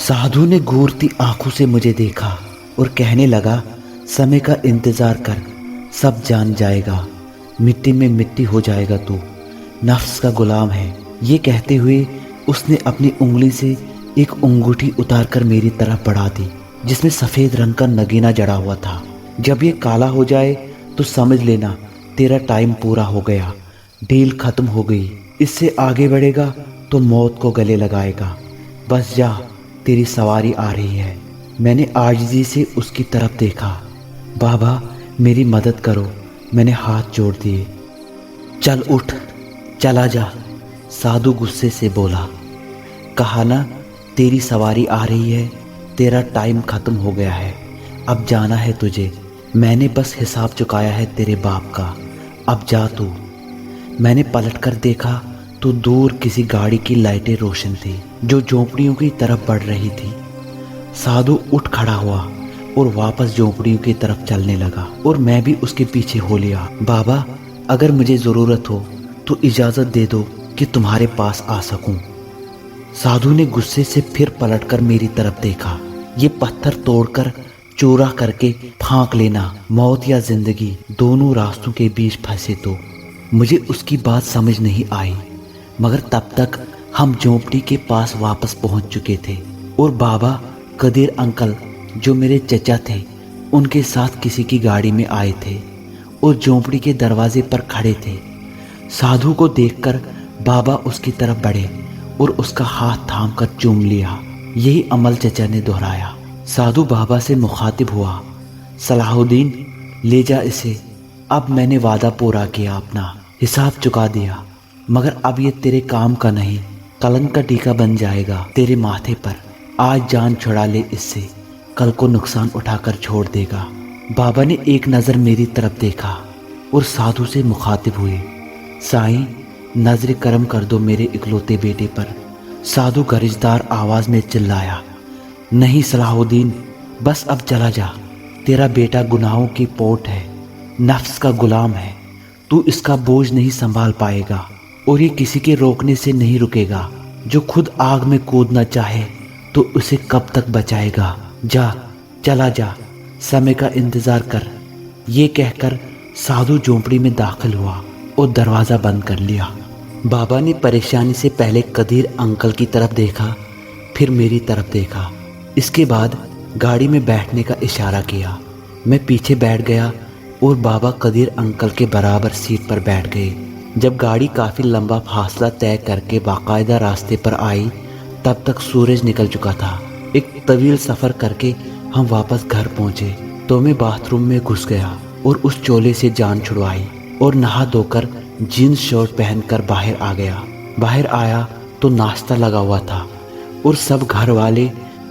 साधु ने घूरती आंखों से मुझे देखा और कहने लगा, समय का इंतजार कर, सब जान जाएगा, मिट्टी में मिट्टी हो जाएगा तू, नफ्स का गुलाम है। ये कहते हुए उसने अपनी उंगली से एक अंगूठी उतारकर मेरी तरफ बढ़ा दी, जिसमें सफेद रंग का नगीना जड़ा हुआ था। जब ये काला हो जाए तो समझ लेना तेरा टाइम पूरा हो गया, डील खत्म हो गई। इससे आगे बढ़ेगा तो मौत को गले लगाएगा। बस जा, तेरी सवारी आ रही है। मैंने आजिज़ी से उसकी तरफ देखा। बाबा मेरी मदद करो, मैंने हाथ जोड़ दिए। चल उठ, चला जा, साधु गुस्से से बोला। कहा ना तेरी सवारी आ रही है, तेरा टाइम खत्म हो गया है, अब जाना है तुझे। मैंने बस हिसाब चुकाया है तेरे बाप का, अब जा तू। मैंने पलटकर देखा तो दूर किसी गाड़ी की लाइटें रोशन थी जो झोंपड़ियों की तरफ बढ़ रही थी। साधु उठ खड़ा हुआ और वापस झोंपड़ियों की तरफ चलने लगा और मैं भी उसके पीछे हो लिया। बाबा अगर मुझे ज़रूरत हो तो इजाज़त दे दो कि तुम्हारे पास आ सकूं। साधु ने गुस्से से फिर पलटकर मेरी तरफ देखा। ये पत्थर तोड़कर चूरा करके फांक लेना, मौत या जिंदगी दोनों रास्तों के बीच फंसे तो। मुझे उसकी बात समझ नहीं आई, मगर तब तक हम झोंपड़ी के पास वापस पहुंच चुके थे और बाबा कदीर अंकल जो मेरे चचा थे उनके साथ किसी की गाड़ी में आए थे और झोंपड़ी के दरवाजे पर खड़े थे। साधु को देखकर बाबा उसकी तरफ बढ़े और उसका हाथ थामकर चूम लिया। यही अमल चचा ने दोहराया। साधु बाबा से मुखातिब हुआ, सलाहुद्दीन ले जा इसे, अब मैंने वादा पूरा किया, अपना हिसाब चुका दिया, मगर अब ये तेरे काम का नहीं, कलंक का टीका बन जाएगा तेरे माथे पर। आज जान छुड़ा ले इससे, कल को नुकसान उठाकर छोड़ देगा। बाबा ने एक नज़र मेरी तरफ देखा और साधु से मुखातिब हुए, साईं नजर करम कर दो मेरे इकलौते बेटे पर। साधु गरजदार आवाज़ में चिल्लाया, नहीं सलाहुद्दीन, बस अब चला जा, तेरा बेटा गुनाहों की पोट है, नफ्स का गुलाम है, तू इसका बोझ नहीं संभाल पाएगा और ये किसी के रोकने से नहीं रुकेगा। जो खुद आग में कूदना चाहे तो उसे कब तक बचाएगा। जा, चला जा, समय का इंतजार कर। ये कहकर साधु झोंपड़ी में दाखिल हुआ और दरवाज़ा बंद कर लिया। बाबा ने परेशानी से पहले कदीर अंकल की तरफ देखा, फिर मेरी तरफ देखा। इसके बाद गाड़ी में बैठने का इशारा किया। मैं पीछे बैठ गया और बाबा कदीर अंकल के बराबर सीट पर बैठ गए। जब गाड़ी काफ़ी लंबा फासला तय करके बाकायदा रास्ते पर आई तब तक सूरज निकल चुका था। एक तवील सफ़र करके हम वापस घर पहुँचे तो मैं बाथरूम में घुस गया और उस चोले से जान छुड़वाई और नहा धोकर जीन्स शर्ट पहनकर बाहर आ गया। बाहर आया तो नाश्ता लगा हुआ था और सब घर वाले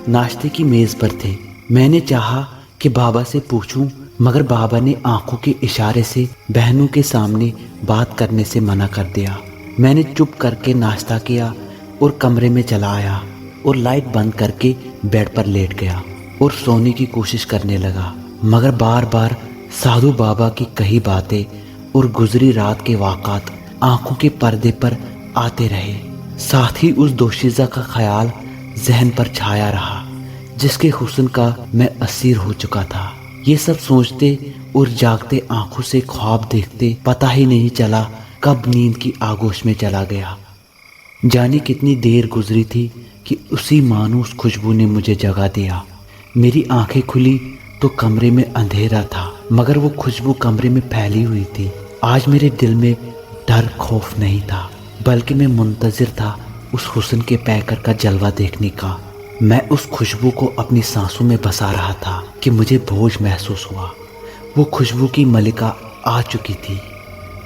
नाश्ते की मेज़ पर थे। मैंने चाहा कि बाबा से पूछूं, मगर बाबा ने आंखों के इशारे से बहनों के सामने बात करने से मना कर दिया। मैंने चुप करके नाश्ता किया और कमरे में चला आया और लाइट बंद करके बेड पर लेट गया और सोने की कोशिश करने लगा, मगर बार बार साधु बाबा की कही बातें और गुजरी रात के वाक़ात आंखों के पर्दे पर आते रहे। साथ ही उस दोशीज़ा का ख्याल जहन पर छाया रहा जिसके हुस्न का मैं असीर हो चुका था। ये सब सोचते और जागते आंखों से ख्वाब देखते पता ही नहीं चला कब नींद की आगोश में चला गया। जाने कितनी देर गुजरी थी कि उसी मानूस खुशबू ने मुझे जगा दिया। मेरी आंखें खुली तो कमरे में अंधेरा था, मगर वो खुशबू कमरे में फैली हुई थी। आज मेरे दिल में डर खौफ नहीं था, बल्कि मैं मुंतज़िर था उस हुस्न के पैकर का जलवा देखने का। मैं उस खुशबू को अपनी सांसों में बसा रहा था कि मुझे बोझ महसूस हुआ। वो खुशबू की मलिका आ चुकी थी,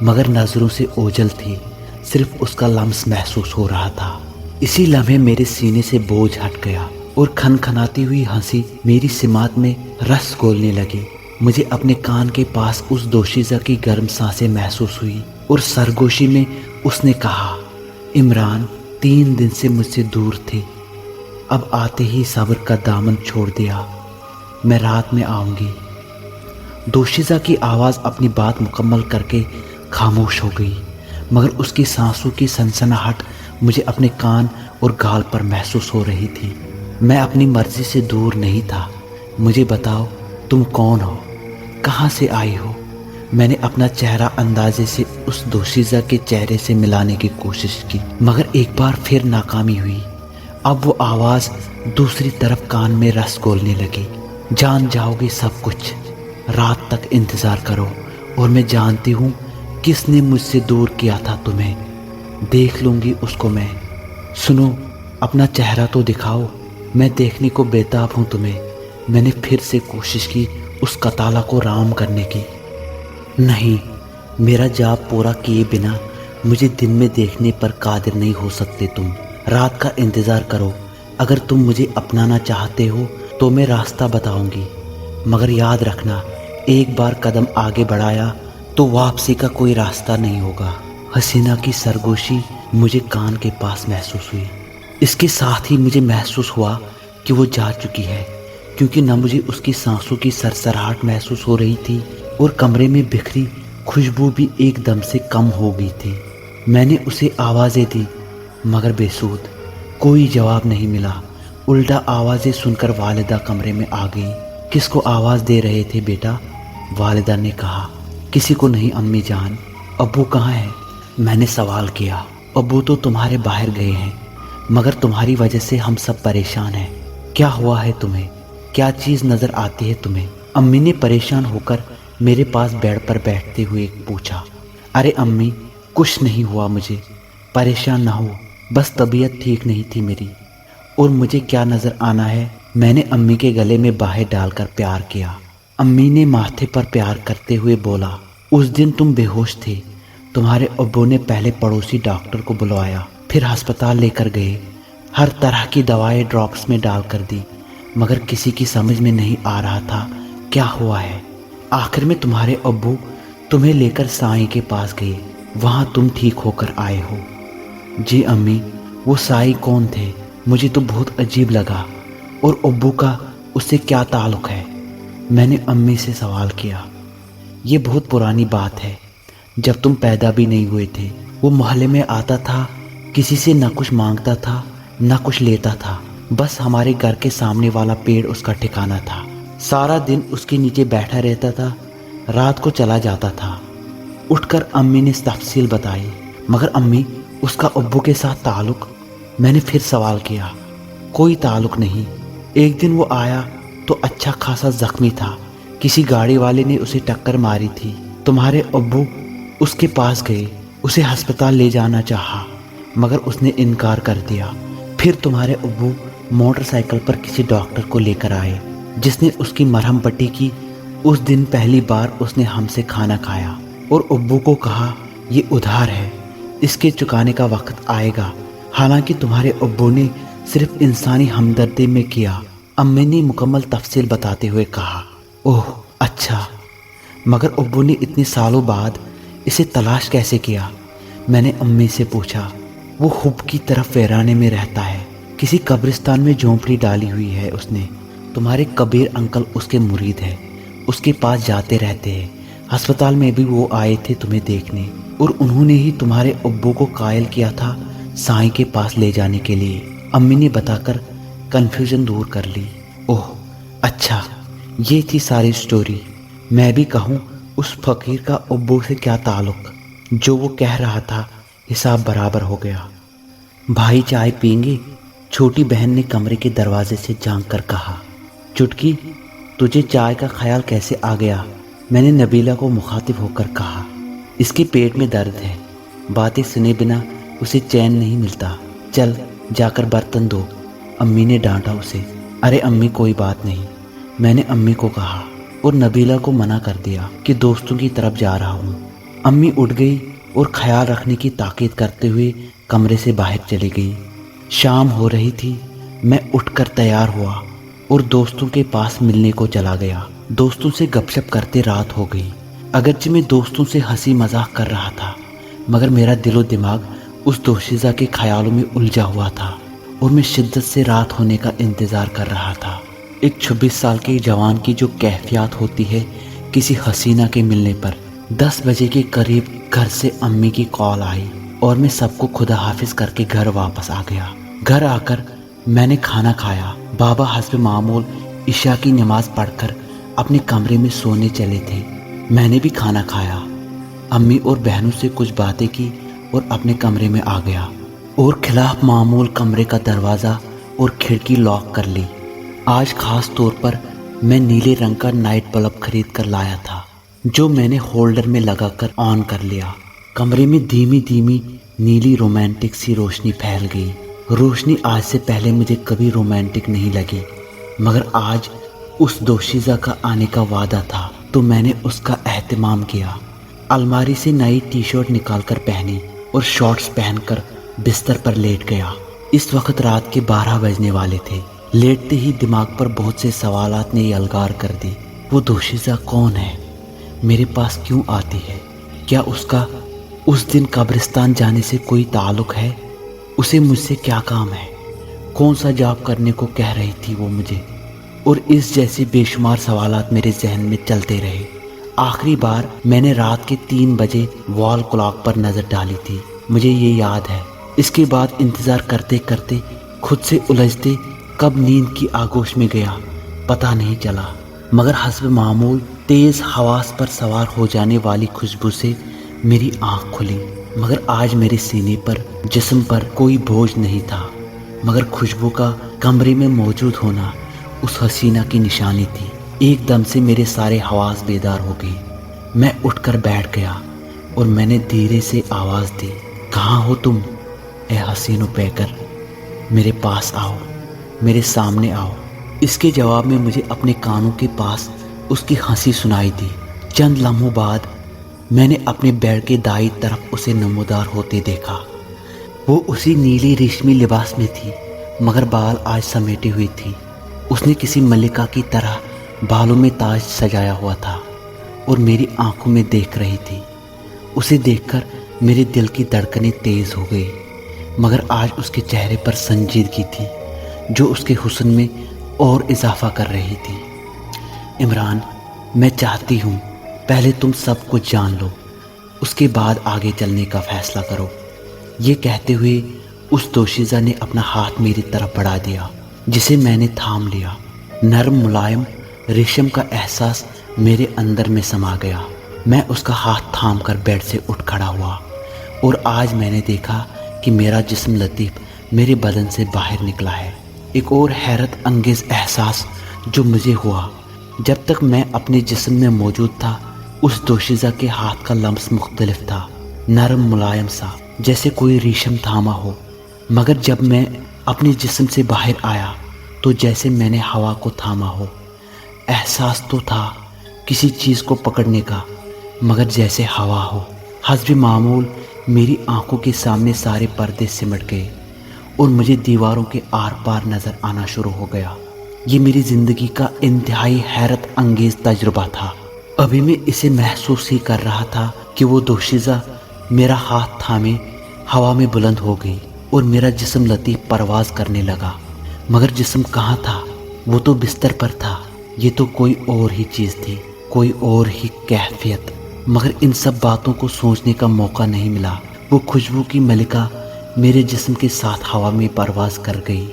मगर नज़रों से ओझल थी, सिर्फ उसका लम्स महसूस हो रहा था। इसी लम्हे मेरे सीने से बोझ हट गया और खनखनाती हुई हंसी मेरी सिमात में रस घोलने लगी। मुझे अपने कान के पास उस दोशीज़ा की गर्म सांसें महसूस हुई और सरगोशी में उसने कहा, इमरान 3 दिन से मुझसे दूर थी, अब आते ही सब्र का दामन छोड़ दिया, मैं रात में आऊँगी। दोशीज़ा की आवाज़ अपनी बात मुकम्मल करके खामोश हो गई, मगर उसकी सांसों की सनसनाहट मुझे अपने कान और गाल पर महसूस हो रही थी। میں اپنی مرضی سے دور نہیں تھا. مجھے بتاؤ تم کون ہو, کہاں سے آئی ہو؟ میں نے اپنا چہرہ اندازے سے اس دوشیزہ کے چہرے سے ملانے کی کوشش کی, مگر ایک بار پھر ناکامی ہوئی. اب وہ آواز دوسری طرف کان میں رس گھولنے لگی. جان جاؤ گے سب کچھ, رات تک انتظار کرو اور میں جانتی ہوں کس نے مجھ سے دور کیا تھا تمہیں. دیکھ لوں گی اس کو میں. سنو, اپنا چہرہ تو دکھاؤ, میں دیکھنے کو بےتاب ہوں تمہیں. میں نے پھر سے کوشش کی اس قتالہ کو رام کرنے کی. نہیں, میرا جاب پورا کیے بنا مجھے دن میں دیکھنے پر قادر نہیں ہو سکتے تم. رات کا انتظار کرو. اگر تم مجھے اپنانا چاہتے ہو تو میں راستہ بتاؤں گی, مگر یاد رکھنا ایک بار قدم آگے بڑھایا تو واپسی کا کوئی راستہ نہیں ہوگا. حسینہ کی سرگوشی مجھے کان کے پاس محسوس ہوئی. اس کے ساتھ ہی مجھے محسوس ہوا کہ وہ جا چکی ہے, کیونکہ نہ مجھے اس کی سانسوں کی سرسراہٹ محسوس ہو رہی تھی اور کمرے میں بکھری خوشبو بھی ایک دم سے کم ہو گئی تھی. میں نے اسے آوازیں دی مگر بے سود. کوئی جواب نہیں ملا. الٹا آوازیں سن کر والدہ کمرے میں آ گئی. کس کو آواز دے رہے تھے بیٹا؟ والدہ نے کہا. کسی کو نہیں امی جان. ابو کہاں ہے؟ میں نے سوال کیا. ابو تو تمہارے باہر گئے ہیں, مگر تمہاری وجہ سے ہم سب پریشان ہیں. کیا ہوا ہے تمہیں؟ کیا چیز نظر آتی ہے تمہیں؟ امی نے پریشان ہو کر میرے پاس بیڈ پر بیٹھتے ہوئے پوچھا. ارے امی, کچھ نہیں ہوا مجھے, پریشان نہ ہو, بس طبیعت ٹھیک نہیں تھی میری. اور مجھے کیا نظر آنا ہے؟ میں نے امی کے گلے میں باہیں ڈال کر پیار کیا. امی نے ماتھے پر پیار کرتے ہوئے بولا, اس دن تم بے ہوش تھے. تمہارے ابو نے پہلے پڑوسی ڈاکٹر کو بلوایا, پھر ہسپتال لے کر گئے. ہر طرح کی دوائیں ڈراپس میں ڈال کر دی, مگر کسی کی سمجھ میں نہیں آ رہا تھا کیا ہوا ہے. آخر میں تمہارے ابو تمہیں لے کر سائیں کے پاس گئے. وہاں تم ٹھیک ہو کر آئے ہو. جی امی, وہ سائی کون تھے؟ مجھے تو بہت عجیب لگا. اور ابو کا اس سے کیا تعلق ہے؟ میں نے امی سے سوال کیا. یہ بہت پرانی بات ہے. جب تم پیدا بھی نہیں ہوئے تھے وہ محلے میں آتا تھا, کسی سے نہ کچھ مانگتا تھا نہ کچھ لیتا تھا. بس ہمارے گھر کے سامنے والا پیڑ اس کا ٹھکانہ تھا. سارا دن اس کے نیچے بیٹھا رہتا تھا, رات کو چلا جاتا تھا. اٹھ کر امی نے تفصیل بتائی. مگر امی, اس کا ابو کے ساتھ تعلق؟ میں نے پھر سوال کیا. کوئی تعلق نہیں. ایک دن وہ آیا تو اچھا خاصا زخمی تھا. کسی گاڑی والے نے اسے ٹکر ماری تھی. تمہارے ابو اس کے پاس گئے, اسے ہسپتال لے جانا چاہا, مگر اس نے انکار کر دیا. پھر تمہارے ابو موٹر سائیکل پر کسی ڈاکٹر کو لے کر آئے, جس نے اس کی مرہم پٹی کی. اس دن پہلی بار اس نے ہم سے کھانا کھایا اور ابو کو کہا یہ ادھار ہے, اس کے چکانے کا وقت آئے گا. حالانکہ تمہارے ابو نے صرف انسانی ہمدردی میں کیا. امی نے مکمل تفصیل بتاتے ہوئے کہا. اوہ اچھا, مگر ابو نے اتنے سالوں بعد اسے تلاش کیسے کیا؟ میں نے امی سے پوچھا. وہ حب کی طرف ویرانے میں رہتا ہے, کسی قبرستان میں جھونپڑی ڈالی ہوئی ہے اس نے. تمہارے کبیر انکل اس کے مرید ہے, اس کے پاس جاتے رہتے ہیں. ہسپتال میں بھی وہ آئے تھے تمہیں دیکھنے, اور انہوں نے ہی تمہارے ابو کو قائل کیا تھا سائیں کے پاس لے جانے کے لیے. امی نے بتا کر کنفیوژن دور کر لی. اوہ اچھا, یہ تھی ساری سٹوری. میں بھی کہوں اس فقیر کا ابو سے کیا تعلق؟ جو وہ کہہ رہا تھا حساب برابر ہو گیا. بھائی چائے پئیں گے؟ چھوٹی بہن نے کمرے کے دروازے سے جھانک کر کہا. چٹکی, تجھے چائے کا خیال کیسے آ گیا؟ میں نے نبیلہ کو مخاطب ہو کر کہا. اس کے پیٹ میں درد ہے, باتیں سنے بنا اسے چین نہیں ملتا. چل جا کر برتن دھو. امی نے ڈانٹا اسے. ارے امی کوئی بات نہیں, میں نے امی کو کہا اور نبیلہ کو منع کر دیا کہ دوستوں کی طرف جا رہا ہوں. امی اٹھ گئی اور خیال رکھنے کی تاکید کرتے ہوئے کمرے سے باہر چلی گئی. شام ہو رہی تھی. میں اٹھ کر تیار ہوا اور دوستوں کے پاس ملنے کو چلا گیا. دوستوں سے گپ شپ کرتے رات ہو گئی. اگرچہ میں دوستوں سے ہنسی مذاق کر رہا تھا, مگر میرا دل و دماغ اس دوشیزہ کے خیالوں میں الجھا ہوا تھا اور میں شدت سے رات ہونے کا انتظار کر رہا تھا. ایک 26 سال کے جوان کی جو کیفیات ہوتی ہے کسی حسینہ کے ملنے پر. 10 بجے کے قریب گھر سے امی کی کال آئی اور میں سب کو خدا حافظ کر کے گھر واپس آ گیا. گھر آ کر میں نے کھانا کھایا۔ بابا حسب معمول عشاء کی نماز پڑھ کر اپنے کمرے میں سونے چلے تھے۔ میں نے بھی کھانا کھایا، امی اور بہنوں سے کچھ باتیں کی اور اپنے کمرے میں آ گیا اور خلاف معمول کمرے کا دروازہ اور کھڑکی لاک کر لی۔ آج خاص طور پر میں نیلے رنگ کا نائٹ بلب خرید کر لایا تھا، جو میں نے ہولڈر میں لگا کر آن کر لیا۔ کمرے میں دھیمی دھیمی نیلی رومانٹک سی روشنی پھیل گئی۔ روشنی آج سے پہلے مجھے کبھی رومانٹک نہیں لگی، مگر آج اس دوشیزہ کا آنے کا وعدہ تھا تو میں نے اس کا اہتمام کیا۔ الماری سے نئی ٹی شرٹ نکال کر پہنی اور شارٹس پہن کر بستر پر لیٹ گیا۔ اس وقت رات کے 12 بجنے والے تھے۔ لیٹتے ہی دماغ پر بہت سے سوالات نے یلغار کر دی۔ وہ دوشیزہ کون ہے؟ میرے پاس کیوں آتی ہے؟ کیا اس کا اس دن قبرستان جانے سے کوئی تعلق ہے؟ اسے مجھ سے کیا کام ہے؟ کون سا جاب کرنے کو کہہ رہی تھی وہ مجھے؟ اور اس جیسے بے شمار سوالات میرے ذہن میں چلتے رہے۔ آخری بار میں نے رات کے 3 بجے وال کلاک پر نظر ڈالی تھی، مجھے یہ یاد ہے۔ اس کے بعد انتظار کرتے کرتے خود سے الجھتے کب نیند کی آغوش میں گیا پتہ نہیں چلا، مگر حسب معمول تیز حواس پر سوار ہو جانے والی خوشبو سے میری آنکھ کھلی۔ مگر آج میرے سینے پر جسم پر کوئی بوجھ نہیں تھا، مگر خوشبو کا کمرے میں موجود ہونا اس حسینہ کی نشانی تھی۔ ایک دم سے میرے سارے حواس بیدار ہو گئے۔ میں اٹھ کر بیٹھ گیا اور میں نے دھیرے سے آواز دی، کہاں ہو تم اے حسین و پیکر؟ میرے پاس آؤ، میرے سامنے آؤ۔ اس کے جواب میں مجھے اپنے کانوں کے پاس اس کی ہنسی سنائی دی۔ چند لمحوں بعد میں نے اپنے بیڈ کے دائیں طرف اسے نمودار ہوتے دیکھا۔ وہ اسی نیلی ریشمی لباس میں تھی، مگر بال آج سمیٹی ہوئی تھی۔ اس نے کسی ملکہ کی طرح بالوں میں تاج سجایا ہوا تھا اور میری آنکھوں میں دیکھ رہی تھی۔ اسے دیکھ کر میرے دل کی دھڑکنیں تیز ہو گئی، مگر آج اس کے چہرے پر سنجیدگی تھی جو اس کے حسن میں اور اضافہ کر رہی تھی۔ عمران، میں چاہتی ہوں پہلے تم سب کچھ جان لو، اس کے بعد آگے چلنے کا فیصلہ کرو۔ یہ کہتے ہوئے اس دوشیزہ نے اپنا ہاتھ میری طرف بڑھا دیا، جسے میں نے تھام لیا۔ نرم ملائم ریشم کا احساس میرے اندر میں سما گیا۔ میں اس کا ہاتھ تھام کر بیڈ سے اٹھ کھڑا ہوا اور آج میں نے دیکھا کہ میرا جسم لطیف میرے بدن سے باہر نکلا ہے۔ ایک اور حیرت انگیز احساس جو مجھے ہوا جب تک میں اپنے جسم میں موجود تھا، اس دوشیزہ کے ہاتھ کا لمس مختلف تھا، نرم ملائم سا، جیسے کوئی ریشم تھاما ہو، مگر جب میں اپنے جسم سے باہر آیا تو جیسے میں نے ہوا کو تھاما ہو۔ احساس تو تھا کسی چیز کو پکڑنے کا، مگر جیسے ہوا ہو۔ حسب معمول میری آنکھوں کے سامنے سارے پردے سمٹ گئے اور مجھے دیواروں کے آر پار نظر آنا شروع ہو گیا۔ یہ میری زندگی کا انتہائی حیرت انگیز تجربہ تھا۔ ابھی میں اسے محسوس ہی کر رہا تھا کہ وہ دوشیزہ میرا ہاتھ تھامے ہوا میں بلند ہو گئی اور میرا جسم لطیف پرواز کرنے لگا، مگر جسم کہاں تھا؟ وہ تو بستر پر تھا۔ یہ تو کوئی اور ہی چیز تھی، کوئی اور ہی کیفیت، مگر ان سب باتوں کو سوچنے کا موقع نہیں ملا۔ وہ خوشبو کی ملکہ میرے جسم کے ساتھ ہوا میں پرواز کر گئی۔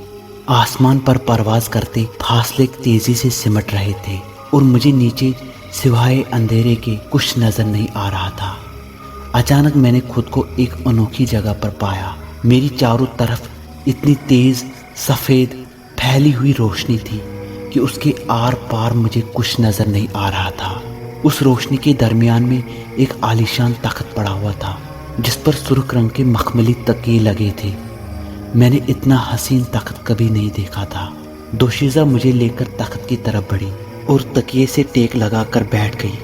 آسمان پر پرواز کرتے فاصلے تیزی سے سمٹ رہے تھے اور مجھے نیچے سوائے اندھیرے کے کچھ نظر نہیں آ رہا تھا۔ اچانک میں نے خود کو ایک انوکھی جگہ پر پایا۔ میری چاروں طرف اتنی تیز سفید پھیلی ہوئی روشنی تھی کہ اس کے آر پار مجھے کچھ نظر نہیں آ رہا تھا۔ اس روشنی کے درمیان میں ایک عالیشان تخت پڑا ہوا تھا جس پر سرخ رنگ کے مخملی تکیے لگے تھے۔ میں نے اتنا حسین تخت کبھی نہیں دیکھا تھا۔ دوشیزہ مجھے لے کر تخت کی طرف بڑھی اور تکیے سے ٹیک لگا کر بیٹھ گئی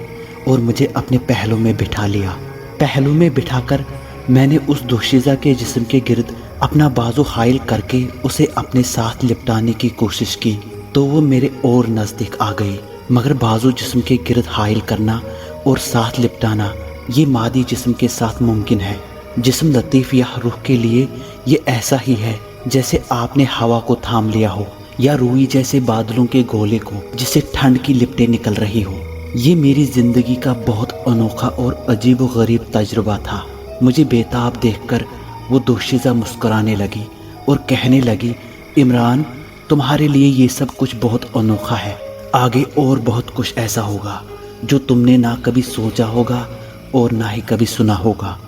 اور مجھے اپنے پہلو میں بٹھا لیا۔ پہلو میں بٹھا کر میں نے اس دوشیزہ کے جسم کے گرد اپنا بازو حائل کر کے اسے اپنے ساتھ لپٹانے کی کوشش کی تو وہ میرے اور نزدیک آ گئی، مگر بازو جسم کے گرد حائل کرنا اور ساتھ لپٹانا یہ مادی جسم کے ساتھ ممکن ہے۔ جسم لطیف یا روح کے لیے یہ ایسا ہی ہے جیسے آپ نے ہوا کو تھام لیا ہو یا روئی جیسے بادلوں کے گولے کو جسے ٹھنڈ کی لپٹیں نکل رہی ہو۔ یہ میری زندگی کا بہت انوکھا اور عجیب و غریب تجربہ تھا۔ مجھے بے تاب دیکھ کر وہ دوشیزہ مسکرانے لگی اور کہنے لگی، इमरान, तुम्हारे लिए ये सब कुछ बहुत अनोखा है। आगे और बहुत कुछ ऐसा होगा जो तुमने ना कभी सोचा होगा और ना ही कभी सुना होगा।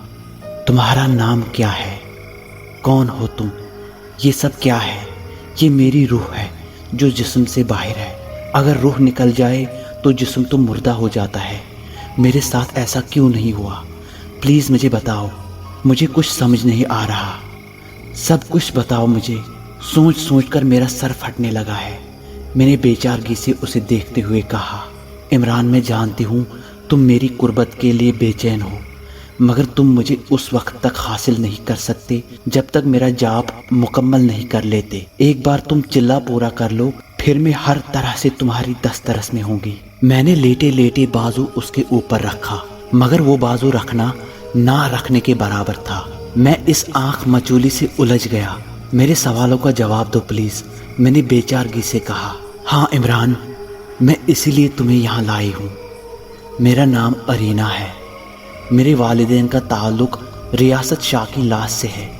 तुम्हारा नाम क्या है? कौन हो तुम? ये सब क्या है? ये मेरी रूह है जो जिस्म से बाहर है। अगर रूह निकल जाए तो जिस्म तो मुर्दा हो जाता है। मेरे साथ ऐसा क्यों नहीं हुआ? प्लीज़ मुझे बताओ, मुझे कुछ समझ नहीं आ रहा। सब कुछ बताओ मुझे। सोच सोच कर मेरा सर फटने लगा है। मैंने बेचारगी से उसे देखते हुए कहा, इमरान, मैं जानती हूँ तुम मेरी कुर्बत के लिए बेचैन हो, मगर तुम मुझे उस वक्त तक हासिल नहीं कर सकते जब तक मेरा जाप मुकम्मल नहीं कर लेते। एक बार तुम चिल्ला पूरा कर लो, फिर मैं हर तरह से तुम्हारी दस्तरस में होंगी। मैंने लेटे लेटे बाजू उसके ऊपर रखा, मगर वो बाजू रखना ना रखने के बराबर था। मैं इस आंख मचोली से उलझ गया। मेरे सवालों का जवाब दो प्लीज, मैंने बेचारगी से कहा। हाँ इमरान, मैं इसीलिए तुम्हें यहाँ लाई हूँ। मेरा नाम अरीना है। मेरे वालिदैन का ताल्लुक रियासत शाह की लाश से है।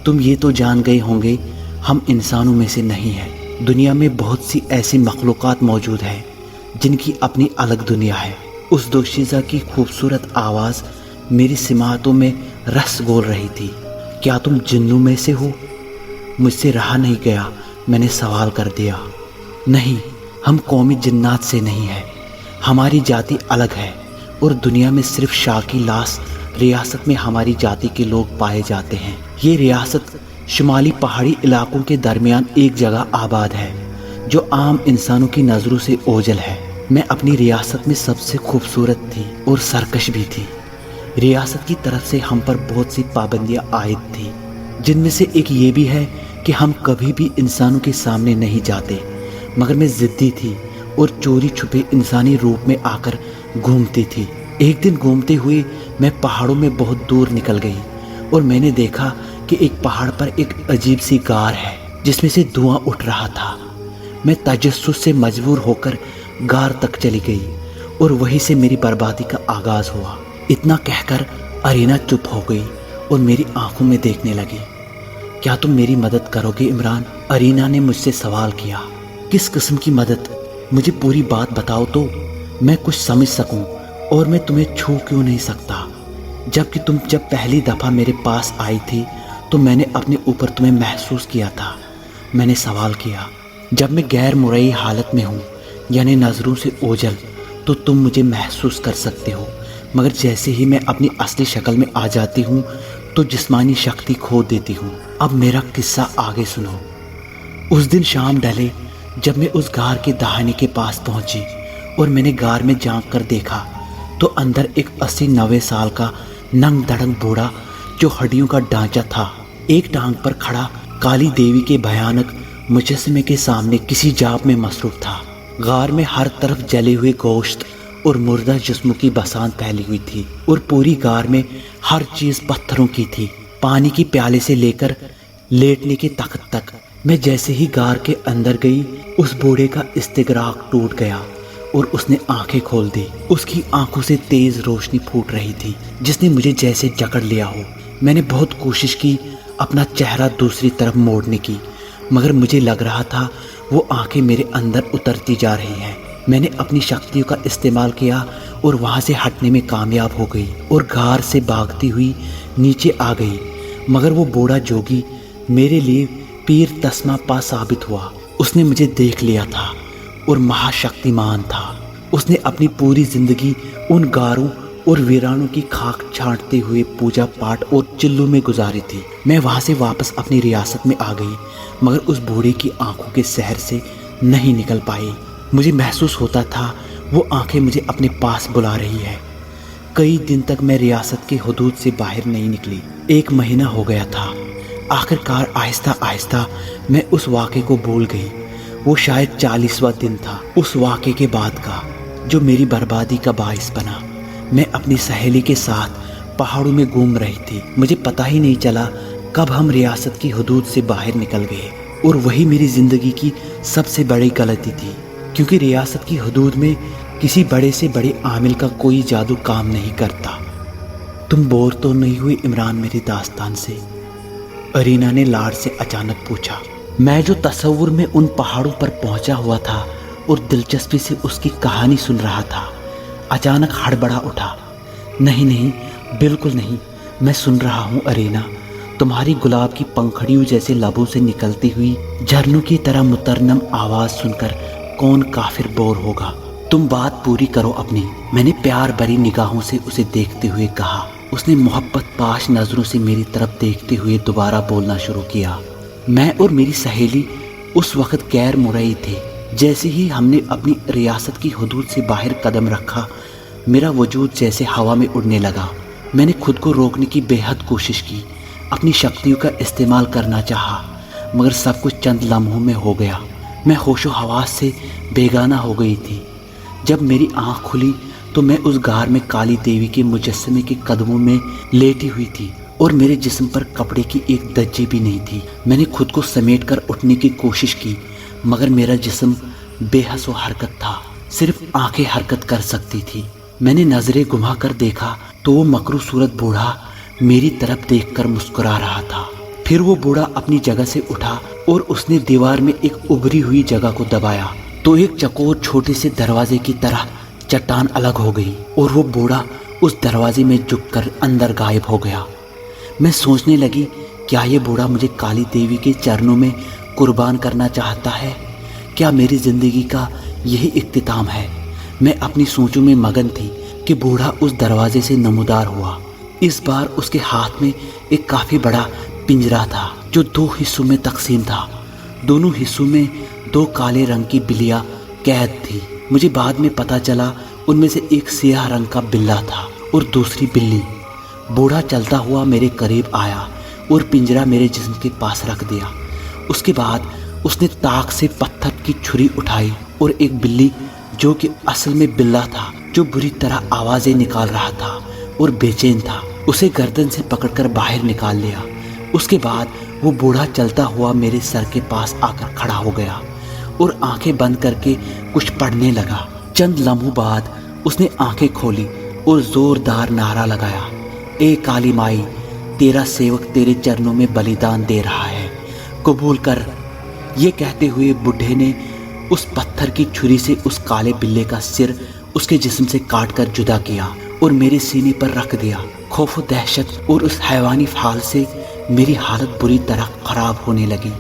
तुम ये तो जान गए होंगे हम इंसानों में से नहीं हैं। दुनिया में बहुत सी ऐसी मखलूक़ात मौजूद हैं जिनकी अपनी अलग दुनिया है। उस दोशीज़ा की खूबसूरत आवाज़ मेरी सिमातों में रस घोल रही थी। क्या तुम जिन्नों में से हो? मुझसे रहा नहीं गया, मैंने सवाल कर दिया। नहीं, हम कौमी जिन्नात से नहीं है। हमारी जाति अलग है और दुनिया में सिर्फ शाह की लाश रियासत में हमारी जाति के लोग पाए जाते हैं। ये रियासत शुमाली पहाड़ी इलाकों के दरमियान एक जगह आबाद है जो आम इंसानों की नज़रों से ओझल है। मैं अपनी रियासत में सबसे खूबसूरत थी और सरकश भी थी। रियासत की तरफ से हम पर बहुत सी पाबंदियां आयद थी, जिनमें से एक ये भी है कि हम कभी भी इंसानों के सामने नहीं जाते। मगर मैं ज़िद्दी थी और चोरी छुपे इंसानी रूप में आकर घूमती थी। एक दिन घूमते हुए मैं पहाड़ों में बहुत दूर निकल गई और मैंने देखा कि एक पहाड़ पर एक अजीब सी गार है जिसमें से धुआं उठ रहा था। मैं तजस्सुस से मजबूर होकर गार तक चली गई और वहीं से मेरी बर्बादी का आगाज़ हुआ। इतना कहकर अरीना चुप हो गई और मेरी आंखों में देखने लगी। क्या तुम मेरी मदद करोगे इमरान? अरीना ने मुझसे सवाल किया। किस किस्म की मदद? मुझे पूरी बात बताओ तो मैं कुछ समझ सकूं और मैं तुम्हें छू क्यों नहीं सकता। जबकि तुम जब पहली दफ़ा मेरे पास आई थी तो मैंने अपने ऊपर तुम्हें महसूस किया था। मैंने सवाल किया। जब मैं गैर मुरई हालत में हूँ, यानी नज़रों से ओझल, तो तुम मुझे महसूस कर सकते हो, मगर जैसे ही मैं अपनी असली शक्ल में आ जाती हूँ तो जिस्मानी शक्ति खो देती हूँ। अब मेरा किस्सा आगे सुनो। उस दिन शाम ढले जब मैं उस गार के दहाने के पास पहुंची और मैंने गार में झांक कर देखा तो अंदर एक 80-90 साल का नंग धड़ंग बूढ़ा जो हड्डियों का ढांचा था, एक टांग पर खड़ा काली देवी के भयानक मुजस्समे के सामने किसी जाप में मसरूफ था। गार में हर तरफ जले हुए गोश्त और मुर्दा जिस्मों की बसात फैली हुई थी और पूरी गार में हर चीज पत्थरों की थी, पानी की प्याले से लेकर लेटने की तख्त तक। मैं जैसे ही गार के अंदर गई, उस बूढ़े का इस्तिगराक टूट गया और उसने आंखें खोल दी। उसकी आंखों से तेज रोशनी फूट रही थी जिसने मुझे जैसे जकड़ लिया हो। मैंने बहुत कोशिश की अपना चेहरा दूसरी तरफ मोड़ने की, मगर मुझे लग रहा था वो आंखें मेरे अंदर उतरती जा रही हैं। मैंने अपनी शक्तियों का इस्तेमाल किया और वहाँ से हटने में कामयाब हो गई और गार से भागती हुई नीचे आ गई। मगर वो बूढ़ा जोगी मेरे लिए पीर तस्मा पा साबित हुआ। उसने मुझे देख लिया था और महाशक्तिमान था। उसने अपनी पूरी जिंदगी उन गारों और वीरानों की खाक छांटते हुए पूजा पाठ और चिल्लों में गुजारी थी। मैं वहाँ से वापस अपनी रियासत में आ गई, मगर उस बूढ़े की आंखों के सहर से नहीं निकल पाई। मुझे महसूस होता था वो आंखें मुझे अपने पास बुला रही है। कई दिन तक मैं रियासत के हुदूद से बाहर नहीं निकली। 1 महीना हो गया था। आखिरकार आहिस्ता आहिस्ता मैं उस वाक़े को भूल गई। वो शायद 40वां दिन था उस वाक़े के बाद का जो मेरी बर्बादी का बाइस बना। मैं अपनी सहेली के साथ पहाड़ों में घूम रही थी। मुझे पता ही नहीं चला कब हम रियासत की हुदूद से बाहर निकल गए और वही मेरी ज़िंदगी की सबसे बड़ी गलती थी, क्योंकि रियासत की हुदूद में किसी बड़े से बड़े आमिल का कोई जादू काम नहीं करता। तुम बोर तो नहीं हुई इमरान मेरी दास्तान से? अरीना ने लाड से अचानक पूछा। मैं जो तसव्वुर में उन पहाड़ों पर पहुंचा हुआ था और दिलचस्पी से उसकी कहानी सुन रहा था, अचानक हड़बड़ा उठा। नहीं नहीं, बिल्कुल नहीं, मैं सुन रहा हूँ अरीना, तुम्हारी गुलाब की पंखड़ियों जैसे लबों से निकलती हुई झरनों की तरह मुतरन्नम आवाज सुनकर कौन काफिर बोर होगा। तुम बात पूरी करो अपनी। मैंने प्यार भरी निगाहों से उसे देखते हुए कहा। उसने मोहब्बत पाश नजरों से मेरी तरफ देखते हुए दोबारा बोलना शुरू किया। मैं और मेरी सहेली उस वक्त गैर मुरई थे। जैसे ही हमने अपनी रियासत की हदूद से बाहर कदम रखा, मेरा वजूद जैसे हवा में उड़ने लगा। मैंने खुद को रोकने की बेहद कोशिश की, अपनी शक्तियों का इस्तेमाल करना चाहा, मगर सब कुछ चंद लम्हों में हो गया। मैं होशो हवास से बेगाना हो गई थी। जब मेरी आंख खुली तो मैं उस गार में काली देवी के मुजस्समे के कदमों में लेटी हुई थी और मेरे जिस्म पर कपड़े की एक धज्जी भी नहीं थी। मैंने खुद को समेट कर उठने की कोशिश की, मगर मेरा जिस्म बेहस व हरकत था। सिर्फ आंखें हरकत कर सकती थी। मैंने नजरें घुमा कर देखा तो वो मकरू सूरत बूढ़ा मेरी तरफ देखकर मुस्कुरा रहा था। फिर वो बूढ़ा अपनी जगह से उठा और उसने दीवार में एक उभरी हुई जगह को दबाया तो एक चकोर छोटे से दरवाजे की तरह चट्टान अलग हो गई और वो बूढ़ा उस दरवाजे में झुककर अंदर गायब हो गया। मैं सोचने लगी, क्या ये बूढ़ा मुझे काली देवी के चरणों में कुर्बान करना चाहता है? क्या मेरी जिंदगी का यही इख्तिताम है? मैं अपनी सोचों में मगन थी कि बूढ़ा उस दरवाजे से नमूदार हुआ। इस बार उसके हाथ में एक काफी बड़ा पिंजरा था जो 2 हिस्सों में तकसीम था। दोनों हिस्सों में 2 काले रंग की बिल्लियां कैद थी। मुझे बाद में पता चला उनमें से एक सियाह रंग का बिल्ला था और दूसरी बिल्ली। बूढ़ा चलता हुआ मेरे करीब आया और पिंजरा मेरे जिस्म के पास रख दिया। उसके बाद उसने ताक से पत्थर की छुरी उठाई और एक बिल्ली, जो कि असल में बिल्ला था, जो बुरी तरह आवाजें निकाल रहा था और बेचैन था, उसे गर्दन से पकड़कर बाहर निकाल लिया। उसके बाद वो बूढ़ा चलता हुआ मेरे सर के पास आकर खड़ा हो गया और आंखें बंद करके कुछ पढ़ने लगा। चंद लम्हों बाद उसने आंखें खोली और जोरदार नारा लगाया, ए काली माई, तेरा सेवक तेरे चरणों में बलिदान दे रहा है, कबूल कर। ये कहते हुए बुढ़े ने उस पत्थर की छुरी से उस काले बिल्ले का सिर उसके जिस्म से काटकर जुदा किया और मेरे सीने पर रख दिया। खौफ दहशत और उस हैवानी फाल से मेरी हालत बुरी तरह खराब होने लगी,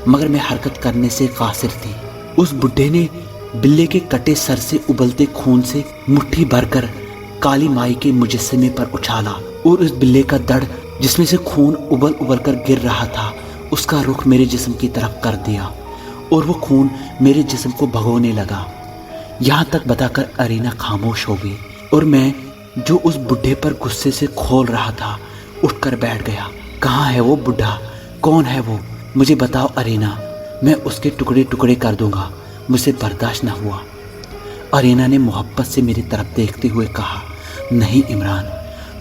मगर मैं हरकत करने से कासिर थी। उस बुढ़े ने बिल्ले के कटे सर से उबलते खून से मुट्ठी भरकर काली माई के मुजस्समे पर उछाला और उस बिल्ले का दड़, जिसमें से खून उबल उबल कर गिर रहा था, उसका रुख मेरे जिस्म की तरफ कर दिया और वो खून मेरे जिस्म को भगोने लगा। यहाँ तक बताकर अरीना खामोश हो गई और मैं, जो उस बुढ़े पर गुस्से से खोल रहा था, उठकर बैठ गया। कहाँ है वो बुढ़ा? कौन है वो? मुझे बताओ अरीना, मैं उसके टुकड़े टुकड़े कर दूंगा। मुझे बर्दाश्त न हुआ। अरीना ने मोहब्बत से मेरी तरफ देखते हुए कहा, नहीं इमरान,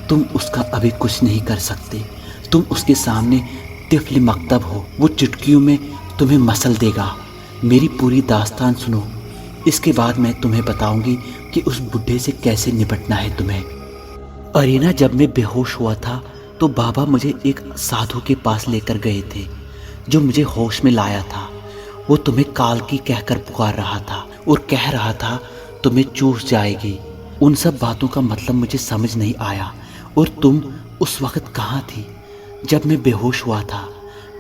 तुम उसका अभी कुछ नहीं कर सकते। तुम उसके सामने तिफल मकतब हो। वो चुटकियों में तुम्हें मसल देगा। मेरी पूरी दास्तान सुनो, इसके बाद मैं तुम्हें बताऊंगी कि उस बुढ़े से कैसे निपटना है तुम्हें। अरीना, जब मैं बेहोश हुआ था तो बाबा मुझे एक साधु के पास लेकर गए थे, जो मुझे होश में लाया था। वो तुम्हें काल की कहकर पुकार रहा था और कह रहा था तुम्हें चूस जाएगी। उन सब बातों का मतलब मुझे समझ नहीं आया। और तुम उस वक्त कहाँ थी जब मैं बेहोश हुआ था?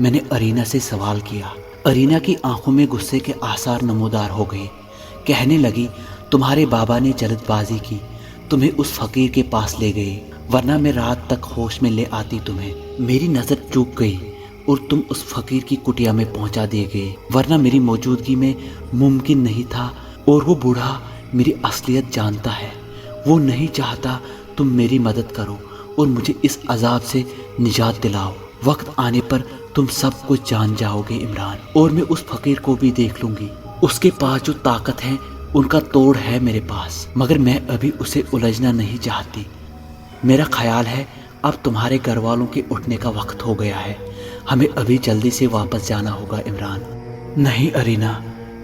मैंने अरीना से सवाल किया। अरीना की आंखों में गुस्से के आसार नमूदार हो गए। कहने लगी, तुम्हारे बाबा ने जल्दबाजी की, तुम्हें उस फकीर के पास ले गए, वरना मैं रात तक होश में ले आती तुम्हें। मेरी नजर चूक गई और तुम उस फकीर की कुटिया में पहुंचा दिए गए, वरना मेरी मौजूदगी में मुमकिन नहीं था। और वो बूढ़ा मेरी असलियत जानता है। वो नहीं चाहता तुम मेरी मदद करो और मुझे इस अजाब से निजात दिलाओ। वक्त आने पर तुम सब कुछ जान जाओगे इमरान, और मैं उस फकीर को भी देख लूंगी। उसके पास जो ताकत है उनका तोड़ है मेरे पास, मगर मैं अभी उसे उलझना नहीं चाहती। मेरा ख्याल है अब तुम्हारे घर वालों के उठने का वक्त हो गया है। हमें अभी जल्दी से वापस जाना होगा इमरान। नहीं अरीना,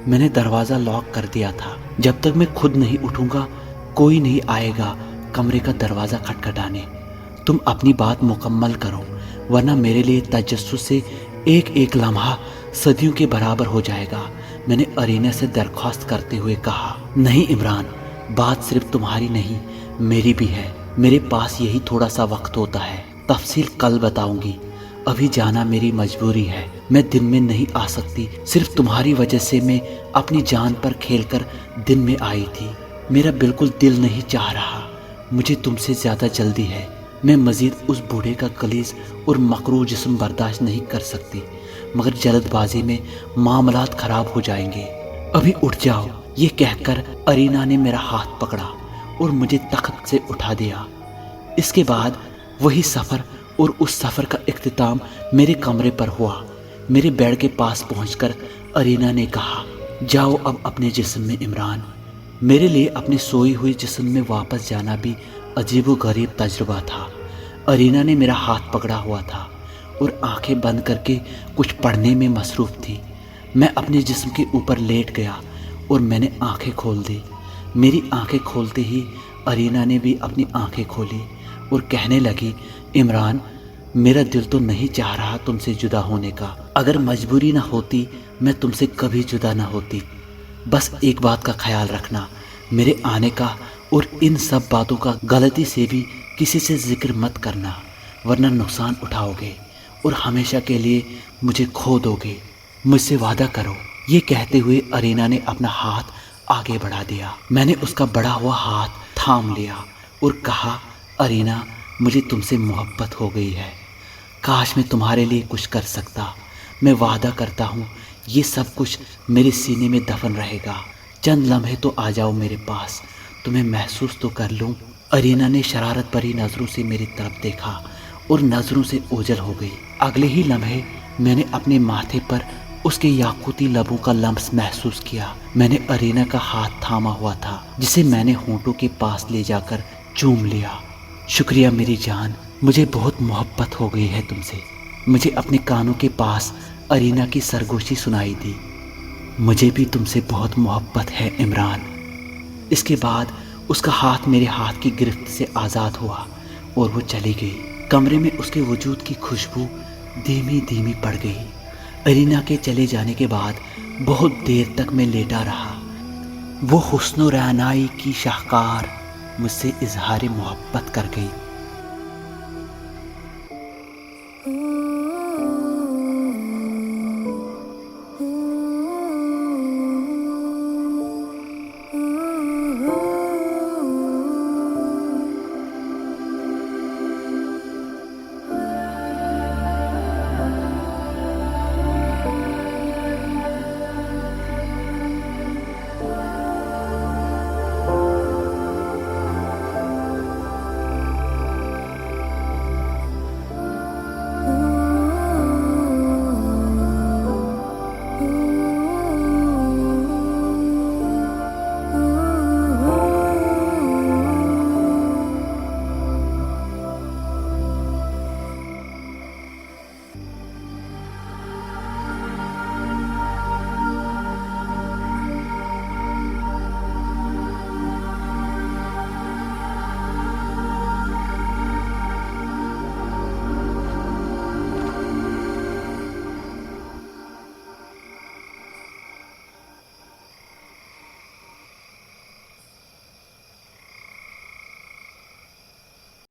मैंने दरवाज़ा लॉक कर दिया था। जब तक मैं खुद नहीं उठूंगा कोई नहीं आएगा कमरे का दरवाज़ा खटखटाने। तुम अपनी बात मुकम्मल करो, वरना मेरे लिए तजस्सुस से एक एक लम्हा सदियों के बराबर हो जाएगा। मैंने अरीना से दरख्वास्त करते हुए कहा। नहीं इमरान, बात सिर्फ तुम्हारी नहीं मेरी भी है। मेरे पास यही थोड़ा सा वक्त होता है, तफसील कल बताऊंगी। अभी जाना मेरी मजबूरी है, मैं दिन में नहीं आ सकती। सिर्फ तुम्हारी वजह से मैं अपनी जान पर खेलकर दिन में आई थी। मेरा बिल्कुल दिल नहीं चाह रहा, मुझे तुमसे ज़्यादा जल्दी है। मैं मज़ीद उस बूढ़े का कलीज और मकरूह जिस्म बर्दाश्त नहीं कर सकती, मगर जल्दबाजी में मामलात ख़राब हो जाएंगे। अभी उठ जाओ। ये कहकर अरीना ने मेरा हाथ पकड़ा और मुझे तख्त से उठा दिया। इसके बाद वही सफ़र और उस सफ़र का इख्तिताम मेरे कमरे पर हुआ। मेरे बेड के पास पहुंचकर अरीना ने कहा, जाओ अब अपने जिस्म में इमरान। मेरे लिए अपनी सोई हुई जिस्म में वापस जाना भी अजीब व गरीब तजुर्बा था। अरीना ने मेरा हाथ पकड़ा हुआ था और आंखें बंद करके कुछ पढ़ने में मसरूफ़ थी। मैं अपने जिस्म के ऊपर लेट गया और मैंने आंखें खोल दी। मेरी आंखें खोलते ही अरीना ने भी अपनी आंखें खोली और कहने लगी, इमरान, मेरा दिल तो नहीं चाह रहा तुमसे जुदा होने का। अगर मजबूरी ना होती मैं तुमसे कभी जुदा ना होती। बस एक बात का ख्याल रखना, मेरे आने का और इन सब बातों का गलती से भी किसी से जिक्र मत करना, वरना नुकसान उठाओगे और हमेशा के लिए मुझे खो दोगे। मुझसे वादा करो। ये कहते हुए अरीना ने अपना हाथ आगे बढ़ा दिया। मैंने उसका बढ़ा हुआ हाथ थाम लिया और कहा, अरीना, मुझे तुमसे मोहब्बत हो गई है। काश मैं तुम्हारे लिए कुछ कर सकता। मैं वादा करता हूँ ये सब कुछ मेरे सीने में दफन रहेगा। चंद लम्हे तो आ जाओ मेरे पास, तुम्हें महसूस तो कर लूँ। अरीना ने शरारत भरी नज़रों से मेरी तरफ देखा और नज़रों से ओझल हो गई। अगले ही लम्हे मैंने अपने माथे पर उसके याकूती लबों का लम्स महसूस किया। मैंने अरीना का हाथ थामा हुआ था, जिसे मैंने होंठों के पास ले जाकर चूम लिया। शुक्रिया मेरी जान, मुझे बहुत मोहब्बत हो गई है तुमसे। मुझे अपने कानों के पास अरीना की सरगोशी सुनाई दी। मुझे भी तुमसे बहुत मोहब्बत है इमरान। इसके बाद उसका हाथ मेरे हाथ की गिरफ्त से आज़ाद हुआ और वो चली गई। कमरे में उसके वजूद की खुशबू धीमी धीमी बढ़ गई। अरीना के चले जाने के बाद बहुत देर तक मैं लेटा रहा। वो हुस्न व रनाई की शाहकार मुझसे इजहार मोहब्बत कर गई।